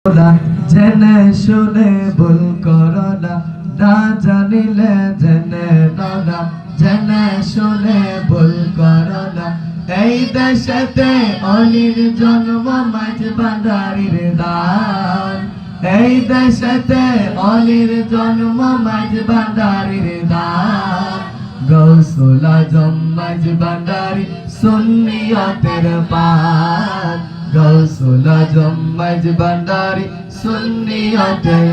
না জেনে শুনে ভুল করো না, না জানিলে জেনে না, জেনে শুনে ভুল করো না। এই দেশেতে অলির জন্ম মাঝ বান্দারির দান, এই দেশেতে অলির জন্ম মাঝ বান্দারির দান। গৌসুল আজম মাঝ বান্দারি সুন্নিয়তের পান, গৌসুল আজম মাঝ বান্দারি সুন্নিয়তের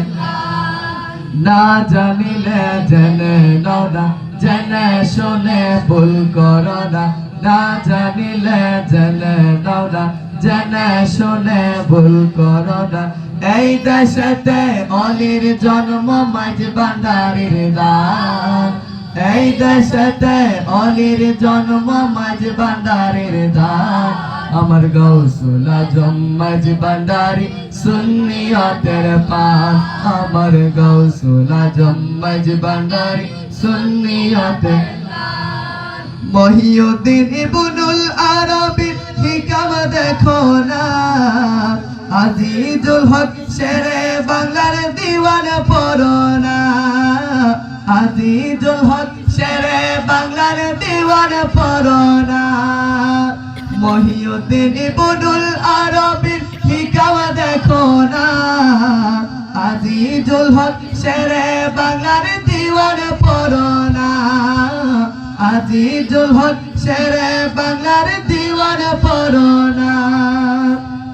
না জানিলে জেনে নাও না, জেনে শুনে ভুল করো না, না জানিলে জেনে নাও না, জেনে শুনে ভুল করো না। এই দেশেতে অলির জন্ম মাঝ বান্দারির দান, এই দেশেতে অলির জন্ম মাঝ বান্দারির দান। আমার গৌসুল আজম মাঝ বান্দারি সুন্নিয়তের পান, আমার গৌসুল আজম মাঝ বান্দারি সুন্নিয়তের পান। মহিউদ্দিন ইবনুল আরবি হিকাম দেখো না, আজিজুল হক শেরে বাংলার দিওয়ান পড়ো না, আজিজুল হক শেরে বাংলার দিওয়ান পড়ো না। মহিউদ্দিন ইবনুল আরবির হিকাম দেখো না, আজিজুল হক শেরে বাংলার দিওয়ান পড়ো না, আজিজুল হক শেরে বাংলার দিওয়ান পড়ো না।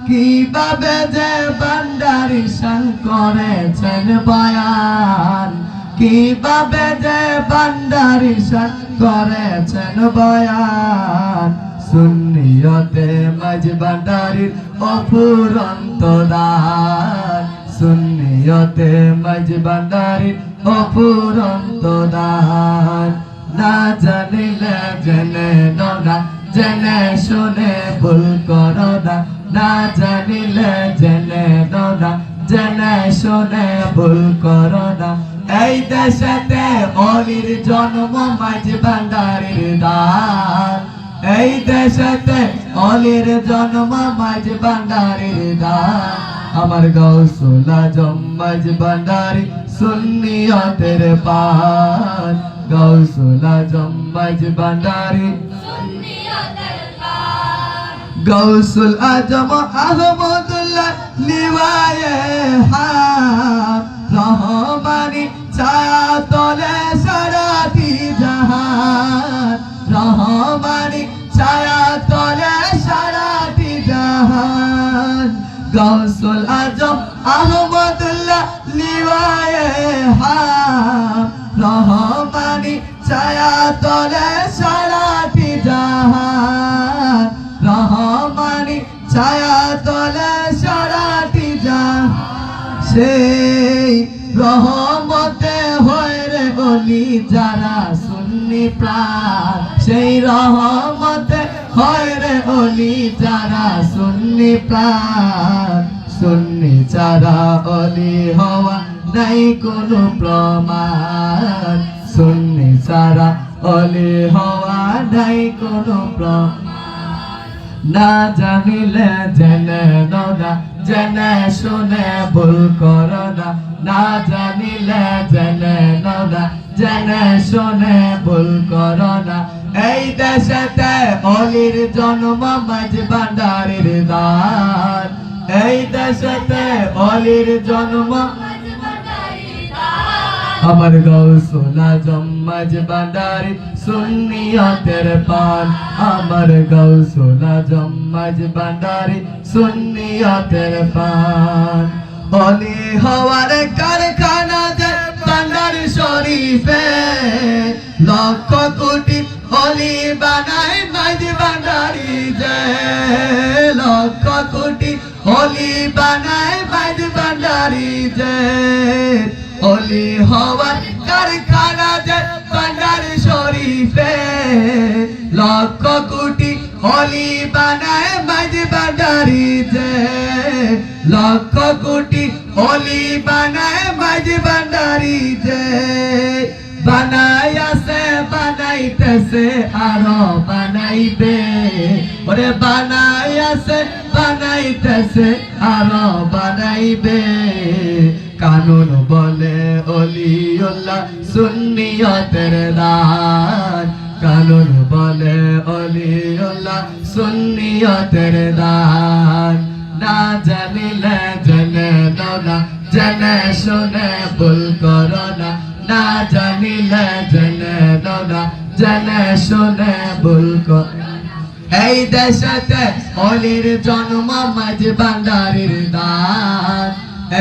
কিভাবে যে বান্দারি শান করেছেন বয়ান, কিভাবে যে বান্দারি শান করেছেন বয়ান। সুন্নিয়তে মাঝ বান্দারির অফুরন্ত দান, সুন্নিয়তে মাঝ বান্দারির অফুরন্ত দান। না জানিলে জেনে নাও না, জেনে শুনে ভুল করো না, না জানিলে জেনে নাও না, জেনে শুনে ভুল করো না। এই দেশেতে অলির জন্ম মাঝ বান্দারির দান, এই দেশেতে অলির জন্ম মাঝ বান্দারির দান। আমার গৌসুল আজম মাঝ বান্দারি সুন্নিয়তের পান, গৌসুল আজম মাঝ বান্দারি সুন্নিয়তের পান। গৌসুল আজম আহমদুল্লাহ লিওয়ায়ে হাম, রহমানি ছায়া তলে সারাটি জাহান, রহমানি ছায়া তলে সারাটি জাহান। গৌসুল আজম আহমদুল্লাহ লিওয়ায়ে হাম, রহমানি ছায়া তলে সারাটি জাহান, রহমানি ছায়া তলে সারাটি জাহান। সেই রহমতে হয় রে অলি যারা সুন্নি প্রাণ, সেই রহমতে হয় রে অলি যারা সুন্নি প্রাণ। সুন্নি ছাড়া অলি হওয়া নাই কোনো প্রমাণ, সুন্নি ছাড়া অলি হওয়া নাই কোনো প্রমাণ। না জানিলে জেনে নাও না, জেনে শুনে ভুল করো না, না জানিলে জেনে নাও না, জেনে শুনে ভুল করো না। এই দেশেতে অলির জন্ম মাঝ বান্দারির দান, এই দেশেতে অলির জন্ম মাঝ বান্দারির দান। আমার গৌসুল আজম মাঝ বান্দারি সুন্নিয়তের পান, আমার গৌসুল আজম মাঝ বান্দারি সুন্নিয়তের পান। অলি হওয়ার কারখানা যে বান্দারি শরীফে, লক্ষ কোটি অলি বানায় মাঝ বান্দারি যে, লক্ষ কোটি অলি বানায় মাঝ বান্দারি যে। অলি হওয়ার কারখানা যে বান্দারি শরীফে, লক্ষ কোটি অলি বানায় মাঝ বান্দারি যে, লক্ষ কোটি অলি বানায় মাঝ বান্দারি যে। বানাইয়াছে বানাইতেছে আরো বানাইবে, ওরে বানাইয়াছে বানাইতেছে আরো বানাইবে কানুন বলে অলিউল্লাহ সুন্নিয়তের দান কানুন বলে অলিউল্লাহ সুন্নিয়তের দান না জানিলে জেনে নাও না জেনে শুনে ভুল করো না না জানিলে জেনে নাও না জেনে শুনে ভুল করো এই দেশেতে অলির জন্ম মাঝি ভান্ডারির দান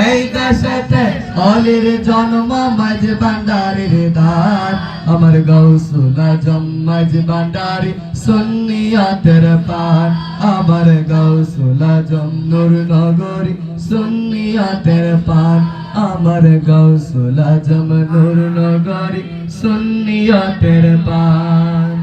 এই দেশেতে অলির জন্ম মাঝি ভান্ডারির দান আমার গাউসুল আজম মাঝি ভান্ডারি সুন্নিয়তের পান আমার গাউসুল আজম নূর নগরী সুন্নিয়তের পান আমার গাউসুল আজম নূর নগরী সুন্নিয়তের পান